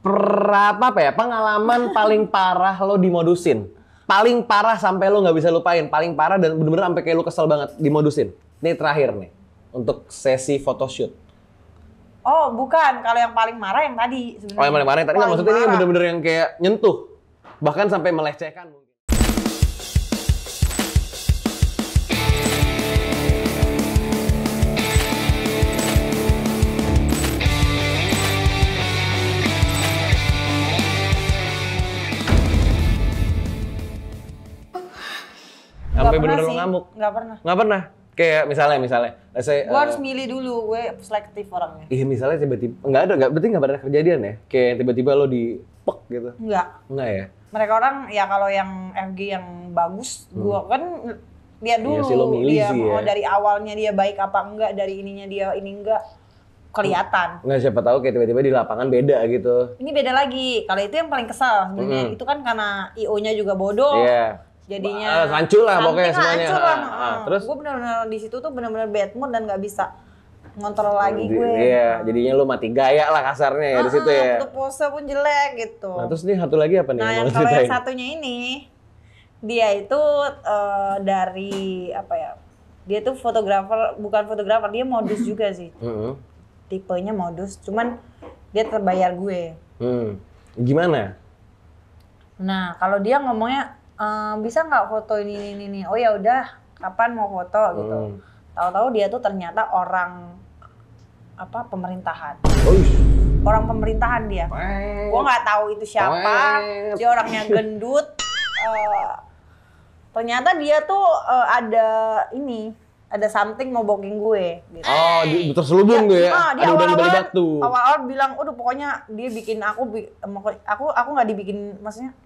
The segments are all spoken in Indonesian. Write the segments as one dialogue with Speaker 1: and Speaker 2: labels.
Speaker 1: Apa ya? Pengalaman paling parah lo dimodusin. Paling parah sampai lo nggak bisa lupain. Paling parah dan bener-bener sampai kayak lo kesel banget dimodusin. Ini terakhir nih untuk sesi photoshoot.
Speaker 2: Oh, bukan. Kalau yang paling marah yang tadi sebenarnya.
Speaker 1: Oh, yang paling marah yang tadi nggak, maksudnya ini bener-bener yang kayak nyentuh. Bahkan sampai melecehkan mungkin. Sampai bener-bener lo ngamuk?
Speaker 2: Nggak pernah.
Speaker 1: Nggak pernah? Kayak misalnya.
Speaker 2: Gue harus milih dulu, gue selektif orangnya.
Speaker 1: Iya misalnya tiba-tiba, berarti nggak pernah kejadian ya? Kayak tiba-tiba lo dipek gitu?
Speaker 2: Enggak ya? Mereka orang, ya kalau yang FG yang bagus, gue kan lihat dulu.
Speaker 1: Iya sih, lo milih
Speaker 2: dia
Speaker 1: sih
Speaker 2: mau
Speaker 1: ya.
Speaker 2: dari awalnya dia baik apa enggak, dari ininya dia ini enggak. Kelihatan.
Speaker 1: Nggak, siapa tahu kayak tiba-tiba di lapangan beda gitu.
Speaker 2: Ini beda lagi. Kalau itu yang paling kesal sebenarnya. Itu kan karena IO-nya juga bodoh.
Speaker 1: Iya.
Speaker 2: Jadinya
Speaker 1: hancur lah pokoknya semuanya.
Speaker 2: Terus gue benar-benar di situ tuh benar-benar bad mood dan nggak bisa ngontrol lagi gue.
Speaker 1: Iya, jadinya lu mati gaya lah kasarnya ya di situ ya.
Speaker 2: Untuk pose pun jelek gitu.
Speaker 1: Nah, terus nih satu lagi apa nih?
Speaker 2: Nah,
Speaker 1: yang
Speaker 2: kalau yang satunya ini dia itu dari apa ya? Dia tuh fotografer, bukan fotografer, dia modus juga sih. Tipenya modus, cuman dia terbayar gue.
Speaker 1: Gimana?
Speaker 2: Nah, kalau dia ngomongnya bisa nggak foto ini. Oh ya udah, kapan mau foto gitu. Tahu-tahu dia tuh ternyata orang apa pemerintahan. Orang pemerintahan dia. Gua nggak tahu itu siapa. Dia orangnya gendut. Ternyata dia tuh ada something mau booking gue. Gitu.
Speaker 1: Oh, terselubung gue ya.
Speaker 2: Dia
Speaker 1: udah di batu.
Speaker 2: Awal-awal bilang, udah pokoknya dia bikin aku nggak dibikin, maksudnya.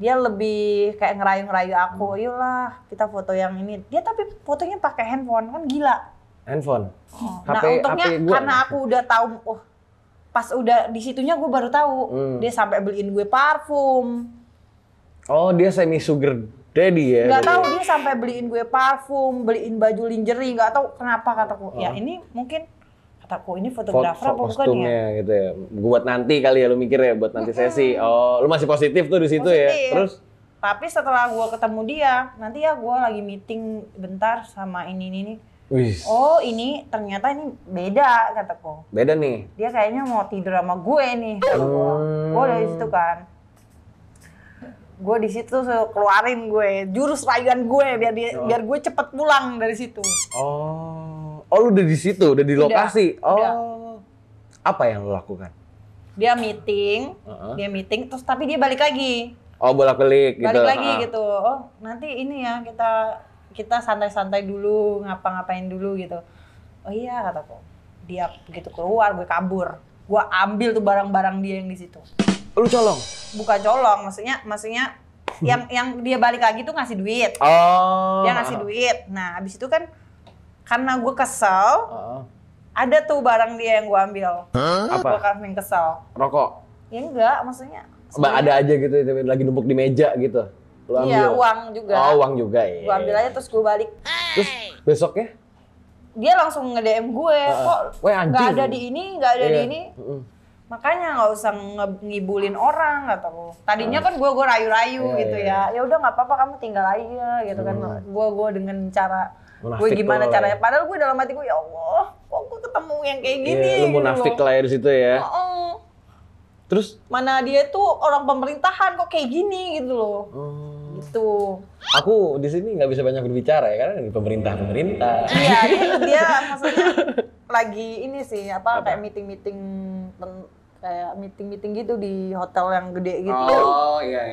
Speaker 2: Dia lebih kayak ngerayu-ngerayu aku, ayolah kita foto yang ini. Dia tapi fotonya pakai handphone, kan gila.
Speaker 1: Handphone?
Speaker 2: Nah untungnya karena aku udah tahu, pas udah di situnya gue baru tahu. Dia sampai beliin gue parfum.
Speaker 1: Oh, dia semi sugar daddy ya?
Speaker 2: Gak tahu, dia sampai beliin gue parfum, beliin baju lingerie, gak tahu kenapa kataku. Ya ini mungkin kataku ini fotografer apa bukan ya?
Speaker 1: Gitu ya. Buat nanti kali ya lu mikir ya, buat nanti sesi. Oh, lu masih positif tuh di situ ya. Terus?
Speaker 2: Tapi setelah gua ketemu dia, nanti ya gua lagi meeting bentar sama ini. Oh, ini ternyata ini beda kataku.
Speaker 1: Beda nih.
Speaker 2: Dia kayaknya mau tidur sama gue nih. Gua dari situ kan. Gue di situ keluarin gue jurus rayuan gue biar gue cepet pulang dari situ.
Speaker 1: Oh, lu udah di situ, udah di lokasi.
Speaker 2: Udah.
Speaker 1: Apa yang lu lakukan?
Speaker 2: Dia meeting, terus tapi dia balik lagi.
Speaker 1: Oh, bolak-balik gitu.
Speaker 2: Balik lagi gitu. Oh, nanti ini ya kita santai-santai dulu, ngapa-ngapain dulu gitu. Oh iya kataku. Dia begitu keluar, gue kabur. Gue ambil tuh barang-barang dia yang di situ.
Speaker 1: Lu colong?
Speaker 2: Bukan colong, maksudnya yang dia balik lagi tuh ngasih duit.
Speaker 1: Oh.
Speaker 2: Dia ngasih duit. Nah, habis itu kan karena gue kesel, ada tuh barang dia yang gue ambil.
Speaker 1: Apa?
Speaker 2: Gue kan yang kesel.
Speaker 1: Rokok?
Speaker 2: Ya enggak, maksudnya.
Speaker 1: Ada aja gitu, lagi numpuk di meja gitu. Lu ambil?
Speaker 2: Iya, uang juga.
Speaker 1: Oh, uang juga ya.
Speaker 2: Gue ambil aja terus gue balik.
Speaker 1: Terus besoknya?
Speaker 2: Dia langsung nge-DM gue, kok nggak ada di ini, nggak ada di ini. Makanya nggak usah ngibulin orang kataku. Tadinya kan gue rayu-rayu gitu ya. Ya udah nggak apa-apa, kamu tinggal aja gitu kan. Gue dengan cara gue gimana caranya. Padahal gue dalam hati gue, ya Allah, kok gue ketemu yang kayak gini.
Speaker 1: Lu munafik lah ya di situ ya. Terus? Mana
Speaker 2: dia tuh orang pemerintahan kok kayak gini gitu loh. Gitu.
Speaker 1: Aku di sini nggak bisa banyak berbicara ya karena di pemerintah.
Speaker 2: Iya, dia maksudnya lagi ini sih apa? Kayak meeting gitu di hotel yang gede gitu.
Speaker 1: Oh iya.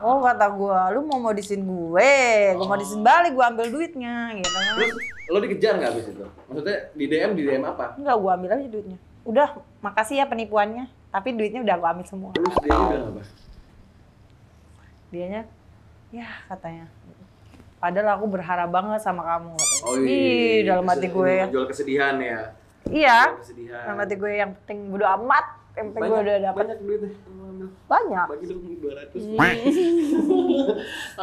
Speaker 2: Oh kata gue, lu mau modisin gue modisin balik, gue ambil duitnya gitu.
Speaker 1: Terus lo dikejar nggak abis itu? Maksudnya di DM apa?
Speaker 2: Enggak, gue ambil aja duitnya. Udah, makasih ya penipuannya, tapi duitnya udah gue ambil semua.
Speaker 1: Terus dia udah apa?
Speaker 2: Dianya, ya katanya. Padahal aku berharap banget sama kamu katanya.
Speaker 1: Oh iya.
Speaker 2: Dalam hati gue.
Speaker 1: Jual kesedihan ya.
Speaker 2: Iya. Dalam hati gue yang penting bodo amat. Yang penting gue udah dapat.
Speaker 1: Banyak duitnya.
Speaker 2: Banyak.
Speaker 1: Bagi dong 200.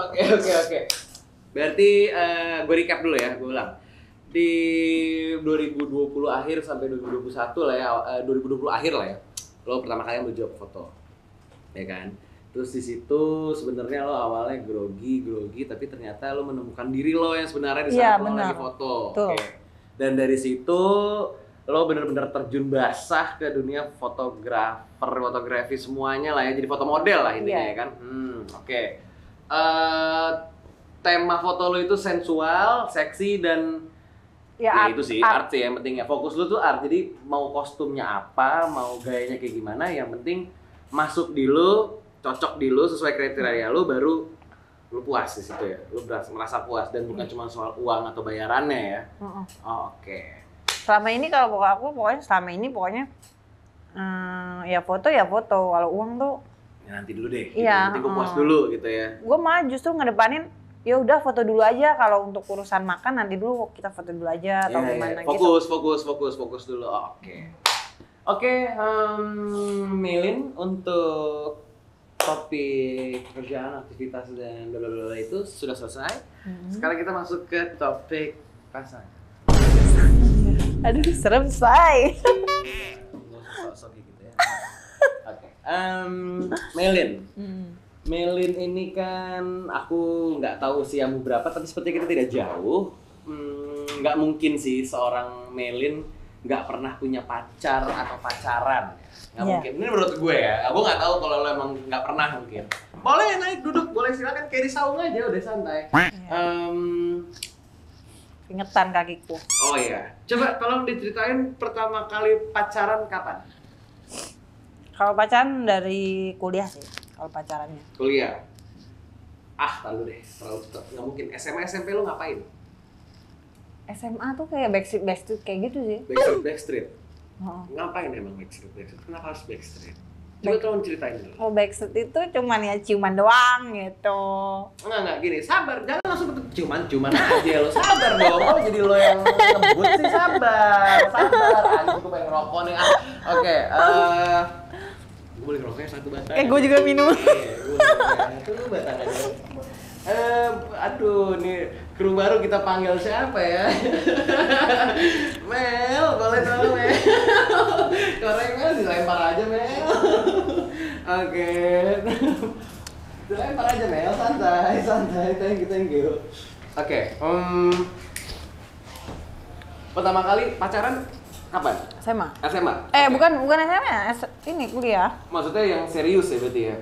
Speaker 1: Oke. Berarti gue recap dulu ya, gue ulang. Di 2020 akhir sampai 2021 lah ya, 2020 akhir lah ya. lo pertama kali ambil job foto, ya kan? Terus di situ sebenarnya lo awalnya grogi, tapi ternyata lo menemukan diri lo yang sebenarnya di saat lo lagi foto. Oke. Dan dari situ lo bener-bener terjun basah ke dunia fotografi semuanya lah ya, jadi foto model lah intinya ya kan. Oke. Tema foto lo itu sensual, seksi dan ya itu sih art sih yang penting ya. Fokus lo tuh art. Jadi mau kostumnya apa, mau gayanya kayak gimana, yang penting masuk di lo, cocok di lo, sesuai kriteria lo, baru lo puas di situ ya. Lo merasa puas dan bukan cuma soal uang atau bayarannya ya. Oke.
Speaker 2: Selama ini kalau aku pokoknya ya foto. Kalau uang tuh
Speaker 1: ya nanti dulu deh. Iya. Nanti gue puas dulu gitu ya.
Speaker 2: Gue mah justru ngedepanin ya udah foto dulu aja, kalau untuk urusan makan nanti dulu kita foto dulu aja atau gimana
Speaker 1: gitu. Fokus dulu. Oke, Melin, untuk topik kerjaan, aktivitas dan blablabla itu sudah selesai. Sekarang kita masuk ke topik pasangan.
Speaker 2: Aduh, serem say.
Speaker 1: Sok-sok gitu ya. Oke. Melin. Melin ini kan aku nggak tahu usiamu berapa, tapi seperti kita tidak jauh. Nggak mungkin sih seorang Melin nggak pernah punya pacar atau pacaran. Nggak mungkin. Ini menurut gue ya. Aku nggak tahu kalau lo emang nggak pernah mungkin. Boleh naik duduk, boleh silakan kayak di saung aja, udah santai.
Speaker 2: Ingetan kakiku.
Speaker 1: Oh iya. Coba tolong diceritain pertama kali pacaran kapan?
Speaker 2: Kalau pacaran dari kuliah sih. Kalau pacarannya.
Speaker 1: Kuliah. Tahu deh, terlalu cepat. Nggak mungkin. SMA, SMP lo ngapain?
Speaker 2: SMA tuh kayak Backstreet kayak gitu sih.
Speaker 1: Backstreet. Ngapain emang Backstreet? Kenapa harus Backstreet? Coba tolong ceritain dulu.
Speaker 2: Oh, Backstreet itu cuman ya ciuman doang gitu.
Speaker 1: Enggak gini, sabar. Jangan langsung ciuman aja lo. Sabar dong. Oh, jadi lo yang ngebut sih, sabar. Anjing, gue pengen ngerokok nih. Oke, gue boleh ngerokoknya satu batang.
Speaker 2: Gue juga minum.
Speaker 1: Itu lu batang aja. Aduh, nih kru baru kita panggil siapa ya? Mel, boleh tolong Mel. Koreng Mel dilempar aja Mel. Oke. Dilempar aja Mel, santai. Thank you. Oke. Pertama kali pacaran kapan?
Speaker 2: SMA.
Speaker 1: Bukan
Speaker 2: SMA, ini kuliah.
Speaker 1: Maksudnya yang serius ya berarti ya?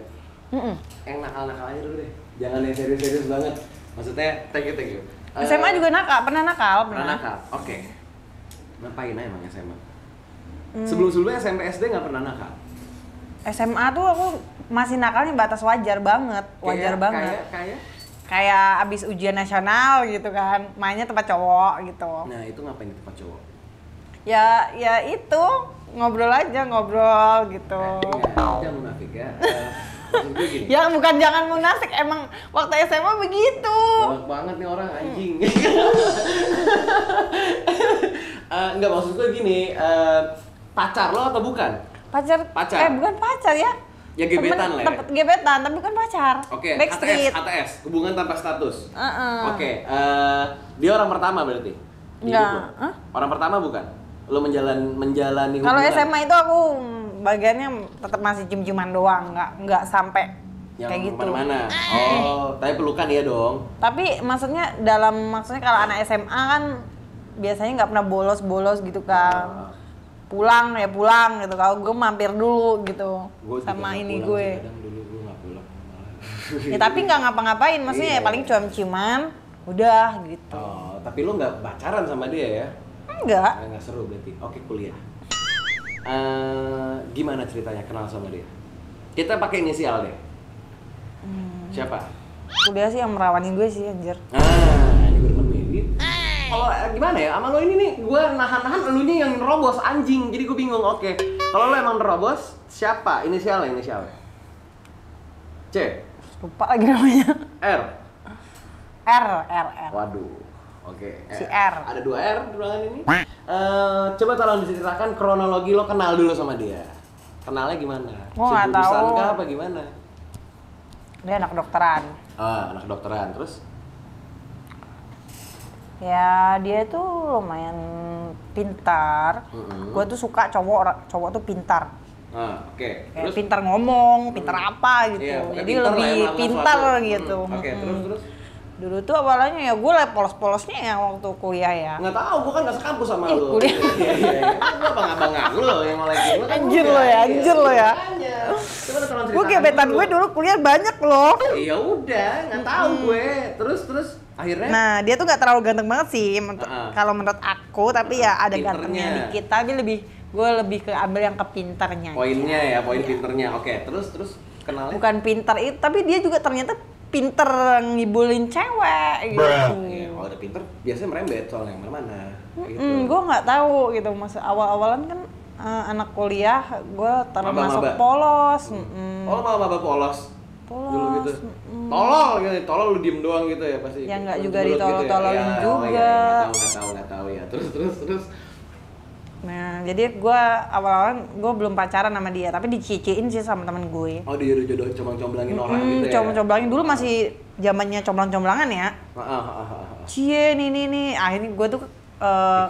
Speaker 1: Yang nakal-nakal aja dulu deh. Jangan yang serius-serius banget. Maksudnya, thank you.
Speaker 2: SMA juga pernah nakal.
Speaker 1: Oke. Ngapain aja emang SMA? Sebelum-sebelumnya SMP SD nggak pernah nakal?
Speaker 2: SMA tuh aku masih nakalnya batas wajar banget. Kayak abis ujian nasional gitu kan, mainnya tempat cowok gitu.
Speaker 1: Nah itu ngapain di tempat cowok?
Speaker 2: Ya itu, ngobrol gitu.
Speaker 1: Jangan munafik ya.
Speaker 2: Ya bukan jangan munafik, emang waktu SMA begitu.
Speaker 1: Banyak banget nih orang anjing. Enggak, maksud gue gini, pacar lo atau bukan?
Speaker 2: Pacar. Bukan pacar ya.
Speaker 1: Ya gebetan lah ya?
Speaker 2: Gebetan, tapi bukan pacar.
Speaker 1: Oke,
Speaker 2: Backstreet.
Speaker 1: HTS, hubungan tanpa status. Oke, dia orang pertama berarti?
Speaker 2: Enggak.
Speaker 1: Orang pertama bukan? Lo menjalani hubungan?
Speaker 2: Kalau SMA itu aku bagiannya tetap masih cium-ciuman doang, nggak sampai
Speaker 1: yang
Speaker 2: kayak gitu.
Speaker 1: Mana-mana. Tapi pelukan iya dong.
Speaker 2: Tapi maksudnya kalau anak SMA kan biasanya nggak pernah bolos gitu kan. Pulang gitu. Kalau gue mampir dulu gitu. Sama ini gue.
Speaker 1: Dulu gue nggak pulang.
Speaker 2: Ya tapi nggak ngapa-ngapain, maksudnya ya paling ciuman, udah gitu.
Speaker 1: Tapi lo nggak pacaran sama dia ya?
Speaker 2: Enggak.
Speaker 1: Nggak seru berarti. Oke, kuliah. Gimana ceritanya kenal sama dia? Kita pakai inisial deh. Siapa?
Speaker 2: Kuliah sih yang merawanin gue sih, anjir.
Speaker 1: Ini gue nemenin. Kalau gimana ya, sama lo ini nih, gue nahan-nahan, elunya yang nerobos, anjing. Jadi gue bingung, oke. Kalau lo emang nerobos, siapa? Inisialnya? C?
Speaker 2: Lupa lagi namanya.
Speaker 1: R?
Speaker 2: R.
Speaker 1: Waduh, oke.
Speaker 2: Si R.
Speaker 1: Ada 2 R di ruangan ini. Coba tolong diceritakan kronologi lo kenal dulu sama dia. Kenalnya gimana?
Speaker 2: Gue nggak tahu.
Speaker 1: Sejurusan kah apa gimana?
Speaker 2: Dia anak kedokteran.
Speaker 1: Anak kedokteran, terus?
Speaker 2: Ya dia tuh lumayan pintar. Gue tuh suka cowok tuh pintar.
Speaker 1: Oke.
Speaker 2: Kayak pintar ngomong, pintar apa gitu.
Speaker 1: Iya,
Speaker 2: jadi
Speaker 1: pintar
Speaker 2: lebih
Speaker 1: lah ya,
Speaker 2: pintar gitu.
Speaker 1: Oke, terus.
Speaker 2: Dulu tuh awalnya ya gue polos-polosnya ya waktu kuliah ya.
Speaker 1: Nggak tahu, gue kan nggak sekampus sama lu.
Speaker 2: Kuliah.
Speaker 1: Iya. Gue abang-abangan lu yang ngelekin lu kan.
Speaker 2: Anjir lo ya. Gue gebetan gue dulu kuliah banyak loh.
Speaker 1: Iya udah, nggak tahu gue. Terus akhirnya.
Speaker 2: Nah dia tuh nggak terlalu ganteng banget sih kalau menurut aku, tapi ya ada gantengnya dikit. Tapi gue lebih ke ambil yang ke pintarnya.
Speaker 1: Poinnya ya, poin pinternya. Oke, terus kenalnya.
Speaker 2: Bukan pintar itu, tapi dia juga ternyata pinter ngibulin cewek gitu.
Speaker 1: Iya, kalau udah pinter biasanya merembet soalnya mana-mana. Gitu.
Speaker 2: Gue nggak tahu gitu, masa awal-awalan kan anak kuliah, gue termasuk polos.
Speaker 1: Oh, maba polos. Dulu gitu. Tolol lu diem doang gitu ya pasti.
Speaker 2: Ya nggak juga ditolol-tololin juga.
Speaker 1: Nggak tahu ya. Terus.
Speaker 2: Nah, jadi gue awal-awal gue belum pacaran sama dia, tapi diciciin sih sama temen gue.
Speaker 1: Oh, dia jodoh comblang-comblangin orang gitu ya?
Speaker 2: Comblang-comblangin, dulu masih zamannya comblang-comblangan ya. Cie, nih. Akhirnya gue tuh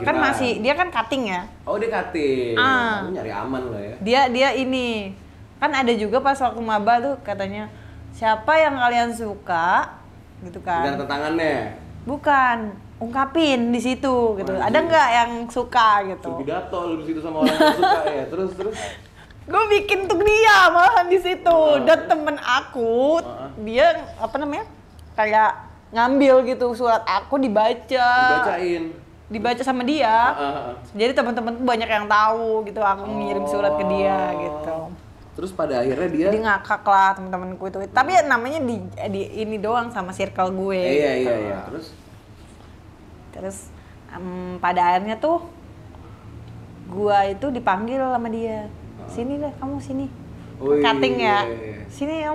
Speaker 2: kan masih, dia kan cutting ya.
Speaker 1: Oh, dia cutting. Lu nyari aman lo ya.
Speaker 2: Dia ini, kan ada juga pas waktu maba tuh katanya, siapa yang kalian suka, gitu kan.
Speaker 1: Pegang tangannya?
Speaker 2: Bukan. Ungkapin di situ gitu. Ada nggak yang suka gitu?
Speaker 1: Pidato lu di situ sama orang yang suka ya. Terus.
Speaker 2: Gue bikin untuk dia malahan di situ. Dan temen aku dia apa namanya? Kayak ngambil gitu surat aku dibaca sama dia. Jadi teman-teman banyak yang tahu gitu. Aku ngirim surat ke dia gitu.
Speaker 1: Terus pada akhirnya dia
Speaker 2: jadi ngakak lah teman-temanku itu. Tapi ya namanya di ini doang sama circle gue.
Speaker 1: Iya.
Speaker 2: Terus pada akhirnya tuh gua itu dipanggil sama dia. Sini deh kamu sini. Cutting ya.
Speaker 1: Iya.
Speaker 2: Sini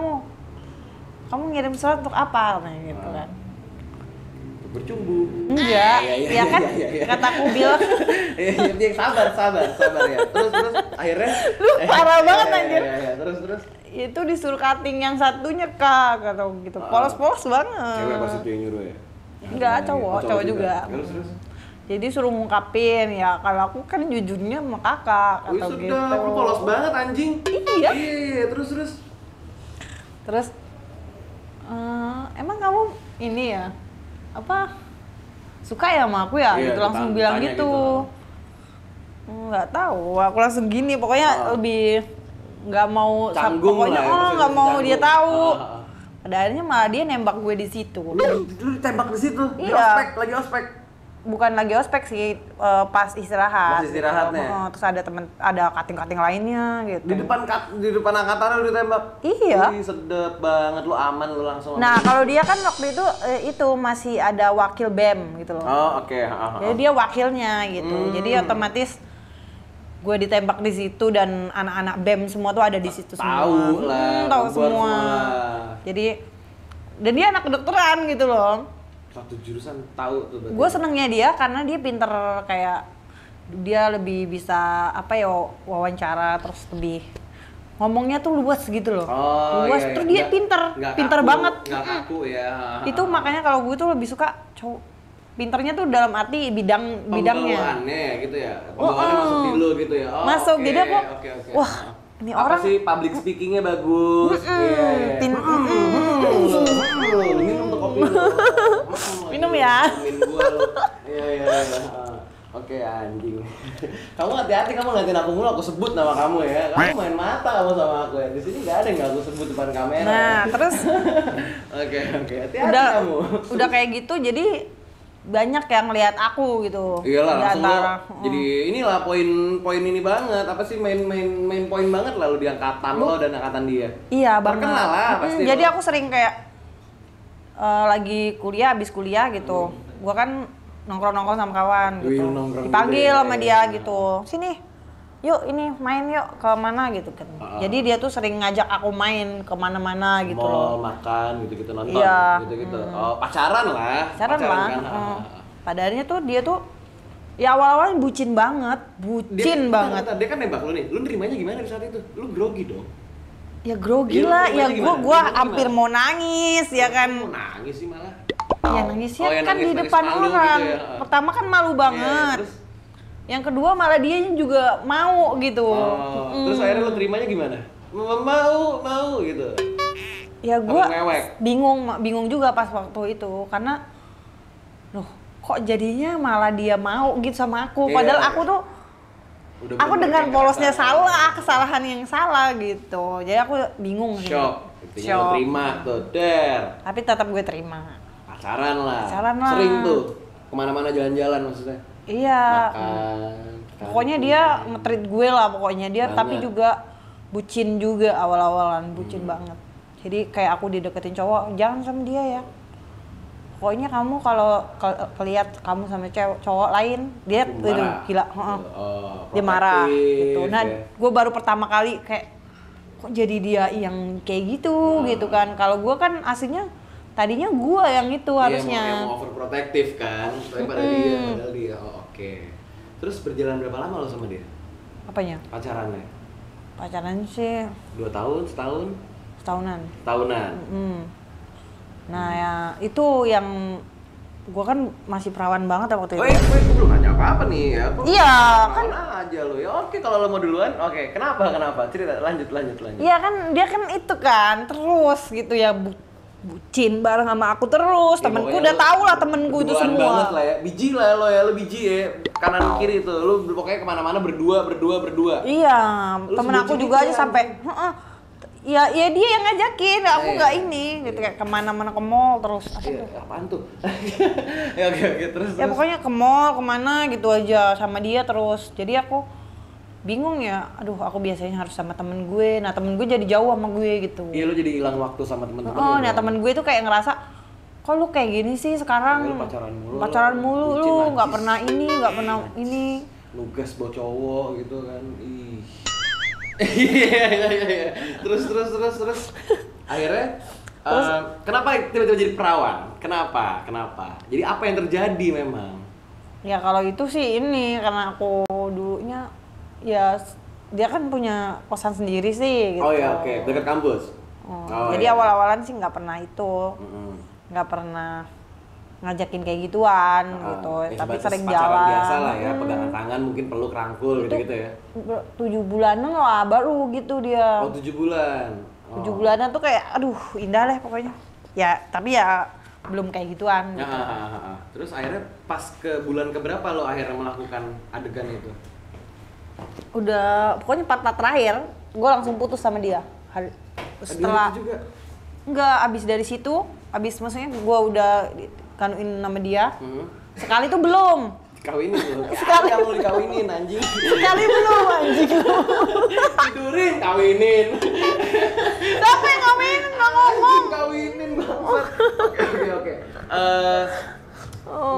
Speaker 2: kamu ngirim surat untuk apa? Nah, gitu kan.
Speaker 1: Bercumbu.
Speaker 2: Enggak. Ya kan kata aku bilang.
Speaker 1: Iya, sabar ya. Terus akhirnya
Speaker 2: lu parah banget anjir.
Speaker 1: Iya, terus.
Speaker 2: Itu disuruh cutting yang satunya Kak, kata gitu. Polos-polos banget.
Speaker 1: Cewek pasti itu yang nyuruh ya.
Speaker 2: Enggak, cowok juga.
Speaker 1: Terus.
Speaker 2: Jadi suruh ngungkapin ya, kalau aku kan jujurnya sama kakak atau gitu.
Speaker 1: Lu polos banget anjing.
Speaker 2: Iya,
Speaker 1: terus.
Speaker 2: Terus emang kamu ini ya apa suka ya sama aku ya? Gitu langsung bilang gitu. Nggak tahu, aku langsung gini pokoknya lebih nggak mau pokoknya nggak mau dia tahu. Pada akhirnya malah dia nembak gue di situ.
Speaker 1: Lu ditembak di situ?
Speaker 2: Iya.
Speaker 1: Lagi ospek?
Speaker 2: Bukan lagi ospek sih, pas istirahat.
Speaker 1: Pas istirahatnya?
Speaker 2: Terus ada cutting-cutting lainnya gitu.
Speaker 1: Di depan angkatan lu ditembak?
Speaker 2: Iya.
Speaker 1: Wih, sedep banget, lu aman lu langsung.
Speaker 2: Nah, kalau dia kan waktu itu masih ada wakil BEM gitu loh.
Speaker 1: Oh, oke.
Speaker 2: Jadi dia wakilnya gitu. Jadi otomatis gue ditembak di situ dan anak-anak BEM semua tuh ada di situ semua. Tahu semua. Jadi dan dia anak kedokteran gitu loh.
Speaker 1: Satu jurusan tahu tuh berarti.
Speaker 2: Gue senengnya dia karena dia pinter, kayak dia lebih bisa wawancara, terus lebih ngomongnya tuh luas gitu loh. Luas. Terus dia pinter banget.
Speaker 1: Nggak kaku ya.
Speaker 2: Itu makanya kalau gue tuh lebih suka cowok. Pinternya tuh dalam arti bidangnya.
Speaker 1: Pembawaannya gitu ya. Pembawaannya masuk di lo gitu ya.
Speaker 2: Masuk. Jadi aku wah, ini orang
Speaker 1: apa sih public speakingnya bagus. Minum tuh kopi lo.
Speaker 2: Minum ya.
Speaker 1: Minum gua lo. Iya. Oke, anjing. Kamu hati-hati, kamu ngeliatin aku mulu, aku sebut nama kamu ya. Kamu main mata kamu sama aku ya. Di sini nggak ada yang nggak aku sebut depan kamera.
Speaker 2: Nah, terus
Speaker 1: Oke, hati-hati kamu.
Speaker 2: Udah kayak gitu, jadi banyak yang lihat aku gitu.
Speaker 1: Iyalah, langsung lo. Jadi inilah poin ini banget. Apa sih main poin banget lah lo di angkatan lo dan angkatan dia.
Speaker 2: Iya, banget.
Speaker 1: Terkenal lah pasti.
Speaker 2: Jadi aku sering kayak lagi habis kuliah gitu. Gua kan nongkrong sama kawan gitu. Dipanggil sama dia gitu. Sini, yuk ini main yuk ke mana gitu kan. Jadi dia tuh sering ngajak aku main ke mana-mana gitu loh.
Speaker 1: Makan gitu-gitu, nonton gitu-gitu. Oh, pacaran lah.
Speaker 2: Pacaran lah. Kan? Pada akhirnya tuh dia tuh ya awal-awal bucin banget. Banget.
Speaker 1: Dia kan nembak lu nih. Lu nerimanya gimana di saat itu? Lu grogi dong.
Speaker 2: Ya grogi lah. Ya gua hampir mau nangis ya kan.
Speaker 1: Mau nangis sih malah.
Speaker 2: Ya nangisnya kan di depan orang. Gitu ya. Pertama kan malu banget. Yang kedua malah dianya juga mau gitu.
Speaker 1: Terus akhirnya lo terimanya gimana? Mau gitu.
Speaker 2: Ya gue bingung juga pas waktu itu karena loh kok jadinya malah dia mau gitu sama aku. Padahal aku tuh aku dengan polosnya salah, kesalahan yang salah gitu. Jadi aku bingung sih.
Speaker 1: Shock. Terima tuh,
Speaker 2: Tapi tetap gue terima.
Speaker 1: Pacaran lah. Sering tuh kemana-mana jalan-jalan maksudnya.
Speaker 2: Iya.
Speaker 1: Makan.
Speaker 2: Pokoknya dia nge-treat gue lah pokoknya dia. Banget. Tapi juga bucin juga awal-awalan, bucin banget. Jadi kayak aku dideketin cowok, jangan sama dia ya. Pokoknya kamu kalau lihat kamu sama cowok lain, dia itu gila. Dia marah gitu. Nah, gue baru pertama kali kayak kok jadi dia yang kayak gitu gitu kan. Kalau gue kan aslinya tadinya gue yang itu harusnya.
Speaker 1: Yang overprotective kan, daripada dia, padahal dia. Oke. Terus berjalan berapa lama lo sama dia?
Speaker 2: Apanya?
Speaker 1: Pacarannya?
Speaker 2: Pacaran sih
Speaker 1: 2 tahun, setahun? Tahunan.
Speaker 2: Nah ya itu yang gue kan masih perawan banget ya waktu itu.
Speaker 1: Gue belum nanya apa-apa nih ya.
Speaker 2: Iya kan
Speaker 1: aja lo ya. Oke kalau lo mau duluan. Oke. Kenapa? Cerita lanjut.
Speaker 2: Iya kan dia kan itu kan terus gitu ya bucin bareng sama aku terus. Temenku udah tahu lah temenku itu semua.
Speaker 1: Banget lah ya. Biji lah lo ya. Lo biji ya. Kanan kiri tuh. Lo pokoknya kemana-mana berdua.
Speaker 2: Iya. Temen aku juga aja sampai. Ya dia yang ngajakin, aku nggak ini, gitu kayak kemana-mana ke mall terus.
Speaker 1: Apaan tuh? Ya oke terus.
Speaker 2: Ya pokoknya ke mall, kemana gitu aja sama dia terus. Jadi aku bingung ya, aduh aku biasanya harus sama temen gue, nah temen gue jadi jauh sama gue gitu.
Speaker 1: Iya lo jadi hilang waktu sama temen-temen.
Speaker 2: Nah temen gue tuh kayak ngerasa, kok lu kayak gini sih sekarang? Pacaran mulu lu, nggak pernah ini.
Speaker 1: Nugas bawa cowok gitu kan, Iya. Terus. Akhirnya, kenapa tiba-tiba jadi perawan? Kenapa? Jadi apa yang terjadi memang?
Speaker 2: Ya kalau itu sih ini karena aku dulunya ya dia kan punya kosan sendiri sih gitu.
Speaker 1: Oh iya oke. Dekat kampus.
Speaker 2: Jadi awal-awalan sih nggak pernah itu, nggak pernah ngajakin kayak gituan gitu, tapi sering jalan.
Speaker 1: Biasa lah ya, pegangan tangan mungkin peluk rangkul gitu ya.
Speaker 2: 7 bulanan lah baru gitu dia.
Speaker 1: 7 bulan.
Speaker 2: 7 bulanan tuh kayak aduh indah lah pokoknya. Ya tapi ya belum kayak gituan. Gitu.
Speaker 1: Terus akhirnya pas ke bulan keberapa lo akhirnya melakukan adegan itu?
Speaker 2: Udah pokoknya part terakhir, gue langsung putus sama dia. Setelah
Speaker 1: juga?
Speaker 2: Enggak, abis dari situ, maksudnya gue udah kanuin nama dia. Sekali tuh belum.
Speaker 1: Dikawinin loh.
Speaker 2: Sekali
Speaker 1: yang mau dikawinin anjing.
Speaker 2: Sekali belum anjing.
Speaker 1: Tidurin kawinin.
Speaker 2: Siapa yang kawinin? Nggak ngomong.
Speaker 1: Kawinin banget. Oke.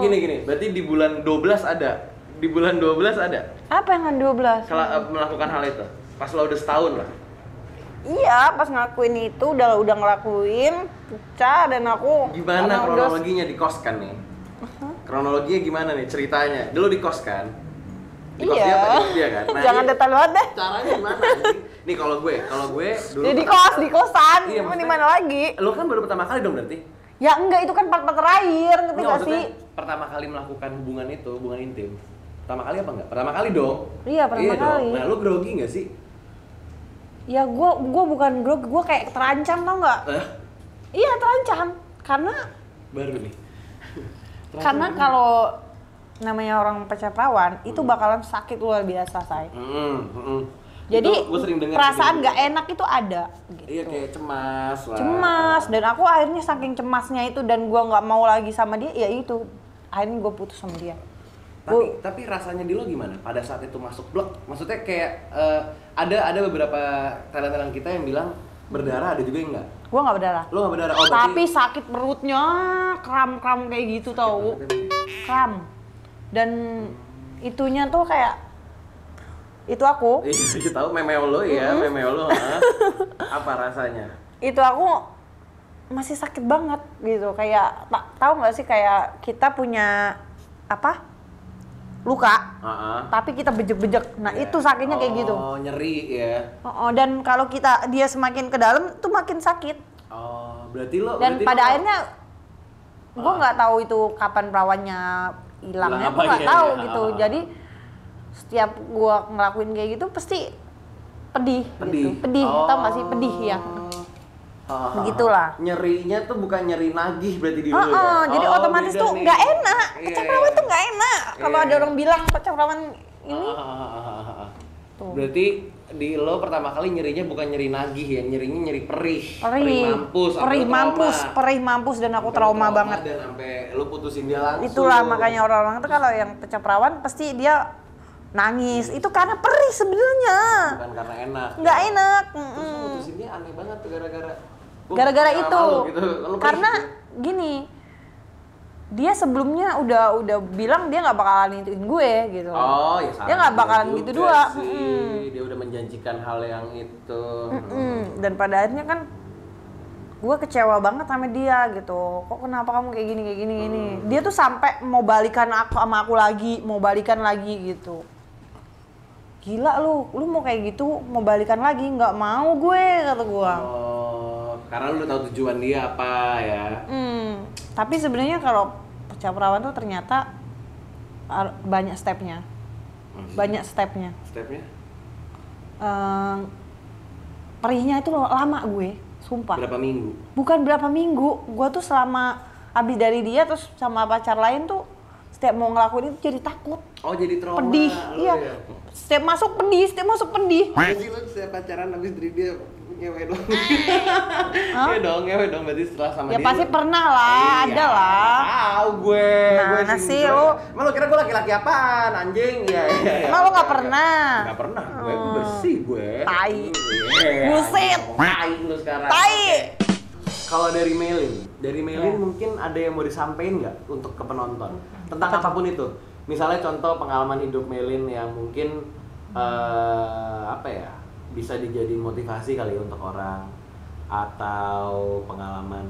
Speaker 1: Gini. Berarti di bulan 12 ada. Di bulan 12 ada.
Speaker 2: Apa yang 12?
Speaker 1: Melakukan hal itu. Pas lo udah setahun lah.
Speaker 2: Iya, pas ngelakuin itu udah ngelakuin, pecah dan aku.
Speaker 1: Gimana kronologinya di kos kan nih? Kronologinya gimana nih ceritanya? Dulu di kos kan? Di kos dia apa di dia kan? Nah,
Speaker 2: jangan detail banget deh.
Speaker 1: Caranya gimana? Nih kalau gue dulu.
Speaker 2: Ya di kosan. Iya, di mana lagi?
Speaker 1: Lo kan baru pertama kali dong berarti?
Speaker 2: Ya enggak, itu kan part terakhir, ngerti gak sih?
Speaker 1: Pertama kali melakukan hubungan intim. Pertama kali apa enggak? Pertama kali dong.
Speaker 2: Iya, pertama kali.
Speaker 1: Nah, lo grogi enggak sih?
Speaker 2: Ya gue bukan grogi, gue kayak terancam tau nggak? Iya terancam, karena
Speaker 1: baru nih.
Speaker 2: Karena kalau namanya orang pacar perawan itu bakalan sakit luar biasa say. Jadi perasaan nggak enak itu ada. Gitu.
Speaker 1: Iya kayak cemas lah.
Speaker 2: Cemas dan aku akhirnya saking cemasnya itu dan gue nggak mau lagi sama dia, ya itu akhirnya gue putus sama dia.
Speaker 1: Tapi rasanya di lo gimana pada saat itu masuk blok? Maksudnya kayak ada beberapa talent kita yang bilang berdarah, ada juga yang enggak.
Speaker 2: Gua nggak berdarah.
Speaker 1: Lo nggak berdarah?
Speaker 2: Tapi sakit perutnya, kram kayak gitu tau. Kram. Dan itunya tuh kayak itu aku.
Speaker 1: Iya tahu memeo lo ya, memeo lo. Apa rasanya?
Speaker 2: Itu aku masih sakit banget gitu. Kayak tahu nggak sih kayak kita punya apa? Luka, tapi kita bejek-bejek. Nah itu sakitnya kayak gitu.
Speaker 1: Oh nyeri ya.
Speaker 2: Dan kalau dia semakin ke dalam, tuh makin sakit.
Speaker 1: Oh berarti lo.
Speaker 2: Dan pada akhirnya, gue nggak tahu itu kapan perawannya hilangnya, gue nggak tahu gitu. Jadi setiap gue ngelakuin kayak gitu pasti pedih. Gitu. Pedih, tau gak sih pedih ya? Begitulah.
Speaker 1: Nyerinya tuh bukan nyeri nagih berarti di dulu ya?
Speaker 2: Jadi otomatis tuh nggak enak. Kecaprawan tuh nggak enak. Kalau ada orang bilang kecaprawan ini.
Speaker 1: Tuh. Berarti di lo pertama kali nyerinya bukan nyeri nagih ya, nyerinya nyeri perih mampus dan aku trauma banget. Dan sampai lo putusin dia langsung.
Speaker 2: Itulah makanya orang-orang tuh kalau yang kecaprawan pasti dia nangis. Itu karena perih sebenarnya.
Speaker 1: Bukan karena enak.
Speaker 2: Nggak enak.
Speaker 1: Terus putusinnya aneh banget tuh
Speaker 2: gara-gara itu. Gitu. Karena gini, dia sebelumnya udah bilang dia nggak bakalan nituin gue gitu.
Speaker 1: Oh ya salah.
Speaker 2: Dia nggak bakalan gitu doang.
Speaker 1: Dia udah menjanjikan hal yang itu.
Speaker 2: Dan pada akhirnya kan gue kecewa banget sama dia gitu. Kok kenapa kamu kayak gini. Dia tuh sampai mau balikan sama aku lagi, mau balikan lagi gitu. Gila lu mau kayak gitu, mau balikan lagi, nggak mau gue kata gue.
Speaker 1: Karena lu udah tahu tujuan dia apa ya.
Speaker 2: Tapi sebenarnya kalau kecaprawan tuh ternyata banyak stepnya. Stepnya? Perihnya itu lama gue, sumpah.
Speaker 1: Berapa minggu?
Speaker 2: Bukan berapa minggu, gue tuh selama abis dari dia terus sama pacar lain tuh setiap mau ngelakuin itu jadi takut.
Speaker 1: Oh jadi trauma.
Speaker 2: Pedih, iya. Ya. Setiap masuk pedih.
Speaker 1: Jadi lu setiap pacaran abis dari dia ngewe dong. Iya dong, ngewe dong berarti setelah sama
Speaker 2: ya,
Speaker 1: dia.
Speaker 2: Ya pasti pernah lah, ada lah.
Speaker 1: Tahu gue.
Speaker 2: Nah, sih lu.
Speaker 1: Emang lu kira gue laki-laki apaan, anjing? Iya.
Speaker 2: Emang lu nggak pernah?
Speaker 1: Nggak pernah, gue bersih gue.
Speaker 2: Tai. Buset.
Speaker 1: Tai lu sekarang.
Speaker 2: Tai.
Speaker 1: Kalau dari Melin mungkin ada yang mau disampaikan nggak untuk ke penonton tentang apapun itu? Misalnya contoh pengalaman hidup Melin yang mungkin bisa dijadiin motivasi kali untuk orang, atau pengalaman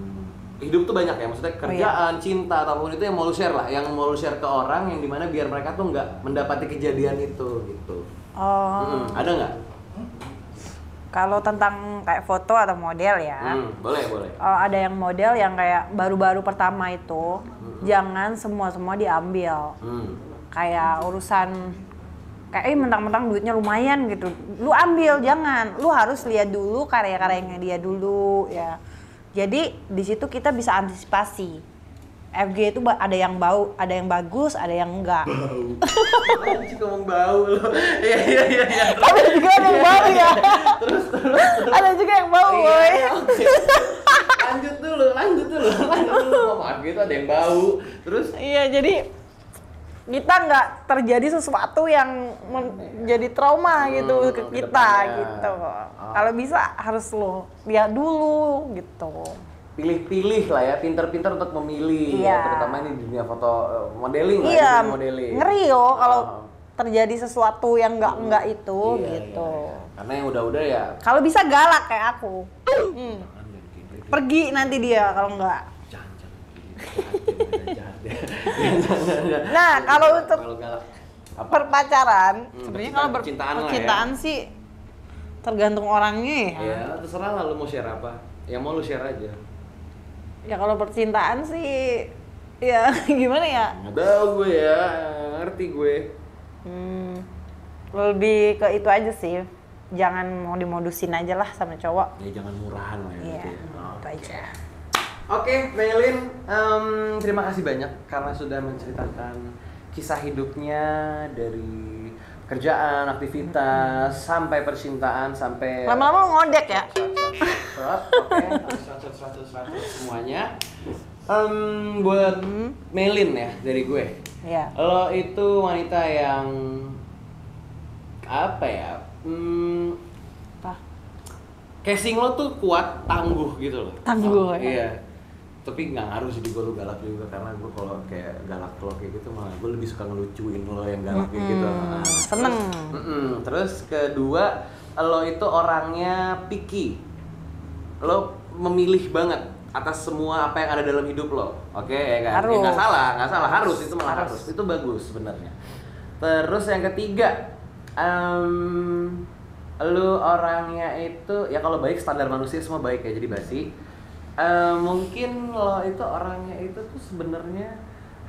Speaker 1: hidup tuh banyak ya, maksudnya kerjaan, cinta ataupun itu yang mau lu share lah, yang mau lu share ke orang yang dimana biar mereka tuh nggak mendapati kejadian itu gitu. Ada nggak?
Speaker 2: Kalau tentang kayak foto atau model ya,
Speaker 1: boleh.
Speaker 2: Ada yang model yang kayak baru-baru pertama itu, jangan semua diambil. Kayak urusan kayak mentang-mentang duitnya lumayan gitu, lu ambil, jangan. Lu harus lihat dulu karya-karyanya dia dulu ya. Jadi di situ kita bisa antisipasi. FG itu ada yang bau, ada yang bagus, ada yang enggak.
Speaker 1: Bau. Anjing ngomong bau lo. Iya.
Speaker 2: Ada juga yang bau ya. Terus. Ada juga yang bau, boy.
Speaker 1: Okay. Lanjut dulu. Maaf gitu ada yang bau. Terus? Iya,
Speaker 2: jadi kita nggak terjadi sesuatu yang menjadi trauma gitu ke kita gitu. Kalau bisa harus lo lihat dulu gitu.
Speaker 1: Pilih-pilih lah ya, pinter-pinter untuk memilih, ya, terutama ini di dunia foto modeling
Speaker 2: lah,
Speaker 1: modeling.
Speaker 2: Ngeri yo kalau terjadi sesuatu yang enggak itu gitu.
Speaker 1: Iya. Karena yang udah ya.
Speaker 2: Kalau bisa galak kayak aku. Pergi nanti dia kalau enggak. Nah, kalau untuk perpacaran, sebenarnya kalau percintaan sih tergantung orangnya ya.
Speaker 1: Ya, terserah lah lu mau share apa. Yang mau lu share aja.
Speaker 2: Ya kalau percintaan sih, ya gimana ya?
Speaker 1: Nggak tahu gue ya, ngerti gue.
Speaker 2: Lebih ke itu aja sih, jangan mau dimodusin aja lah sama cowok.
Speaker 1: Ya jangan murahan lah ya.
Speaker 2: Iya, itu aja.
Speaker 1: Oke, Melin, terima kasih banyak karena sudah menceritakan kisah hidupnya dari kerjaan, aktivitas, sampai percintaan, sampai
Speaker 2: lama-lama ngodek ya.
Speaker 1: Oke, 100 semuanya. Buat Melin ya dari gue.
Speaker 2: Iya.
Speaker 1: Lo itu wanita yang apa ya? Casing lo tuh kuat, tangguh gitu loh.
Speaker 2: Tangguh
Speaker 1: ya. Iya. Tapi nggak ngaruh sih di gue lo galak juga, karena gue kalau kayak galak lo kayak gitu malah gue lebih suka ngelucuin lo yang galak kayak gitu.
Speaker 2: Seneng.
Speaker 1: Terus kedua, lo itu orangnya picky. Lo memilih banget atas semua apa yang ada dalam hidup lo, oke ya kan?
Speaker 2: Harus.
Speaker 1: Nggak salah, harus, itu malah harus. Itu bagus sebenarnya. Terus yang ketiga, lo orangnya itu ya kalau baik standar manusia semua baik ya, jadi basi. Mungkin lo itu orangnya itu tuh sebenarnya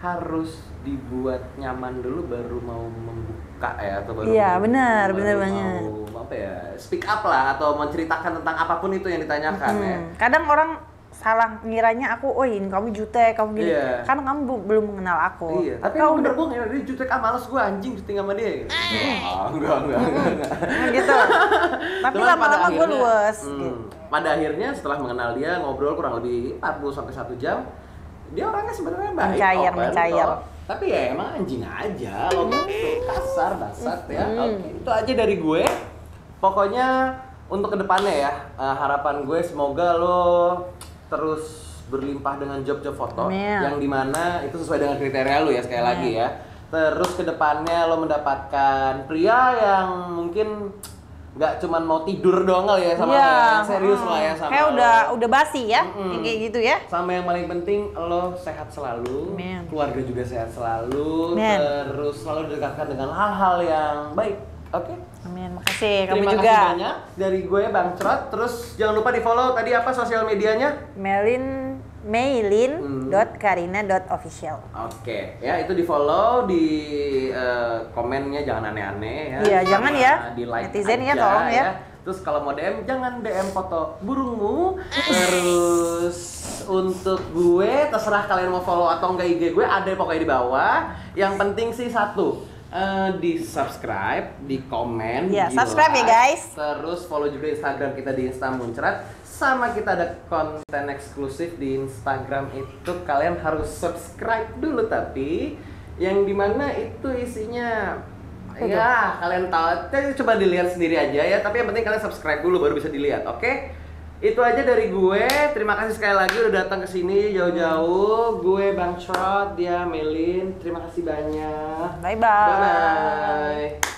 Speaker 3: harus dibuat nyaman dulu baru mau membuka ya, atau baru
Speaker 2: Iya,
Speaker 3: mau,
Speaker 2: benar
Speaker 3: baru
Speaker 2: banget.
Speaker 3: mau apa ya, speak up lah atau menceritakan tentang apapun itu yang ditanyakan ya.
Speaker 2: Kadang orang salah ngiranya aku, oh ini kamu jutek, kamu gini.
Speaker 3: Iya.
Speaker 2: Karena kamu belum mengenal aku.
Speaker 3: Iya, tapi emang bener gue ngira dia jutek, males gue anjing syuting sama dia gitu. Enggak.
Speaker 2: Gitu. Tapi
Speaker 3: Cuman pada
Speaker 2: lama-lama gue
Speaker 3: akhirnya,
Speaker 2: luas. Gitu.
Speaker 3: Pada akhirnya setelah mengenal dia, ngobrol kurang lebih 40 sampai 1 jam, dia orangnya sebenarnya baik,
Speaker 2: Mencair.
Speaker 3: kok. Tapi ya emang anjing aja, lo kasar, dasar ya. Oke, itu aja dari gue. Pokoknya untuk kedepannya ya, harapan gue semoga lo terus berlimpah dengan job-job foto.
Speaker 2: Amin.
Speaker 3: Yang dimana itu sesuai dengan kriteria lo ya, sekali lagi ya. Terus kedepannya lo mendapatkan pria yang mungkin nggak cuman mau tidur doang kali ya sama lo, yang serius lah ya sama
Speaker 2: kayak
Speaker 3: lo.
Speaker 2: udah basi ya, yang kayak gitu ya.
Speaker 3: Sama yang paling penting lo sehat selalu,
Speaker 2: Amin.
Speaker 3: keluarga juga sehat selalu,
Speaker 2: Amin.
Speaker 3: terus selalu didekatkan dengan hal-hal yang baik. Oke?
Speaker 2: Amin, makasih kamu
Speaker 3: Terima
Speaker 2: juga.
Speaker 3: kasih banyak dari gue Bang Crot. Terus jangan lupa di follow tadi apa sosial medianya?
Speaker 2: Mailin.karina.official.
Speaker 3: Oke, ya itu di follow, di komennya jangan aneh-aneh ya.
Speaker 2: Iya, jangan ya.
Speaker 3: Di like
Speaker 2: Netizen ya,
Speaker 3: aja,
Speaker 2: tolong ya.
Speaker 3: Terus kalau mau DM jangan DM foto burungmu. Terus untuk gue terserah kalian mau follow atau enggak IG gue, ada pokoknya di bawah. Yang penting sih satu, di subscribe, di komen,
Speaker 2: Iya,
Speaker 3: di
Speaker 2: subscribe ya,
Speaker 3: like.
Speaker 2: guys.
Speaker 3: Terus follow juga Instagram kita di Insta Muncrat. Sama kita ada konten eksklusif di Instagram itu, kalian harus subscribe dulu, tapi yang dimana itu isinya ya kalian tahu, coba dilihat sendiri aja ya, tapi yang penting kalian subscribe dulu baru bisa dilihat. Oke? Itu aja dari gue. Terima kasih sekali lagi udah datang ke sini jauh-jauh. Gue Bang Crot, dia Melin. Terima kasih banyak.
Speaker 2: Bye
Speaker 3: Bye bye.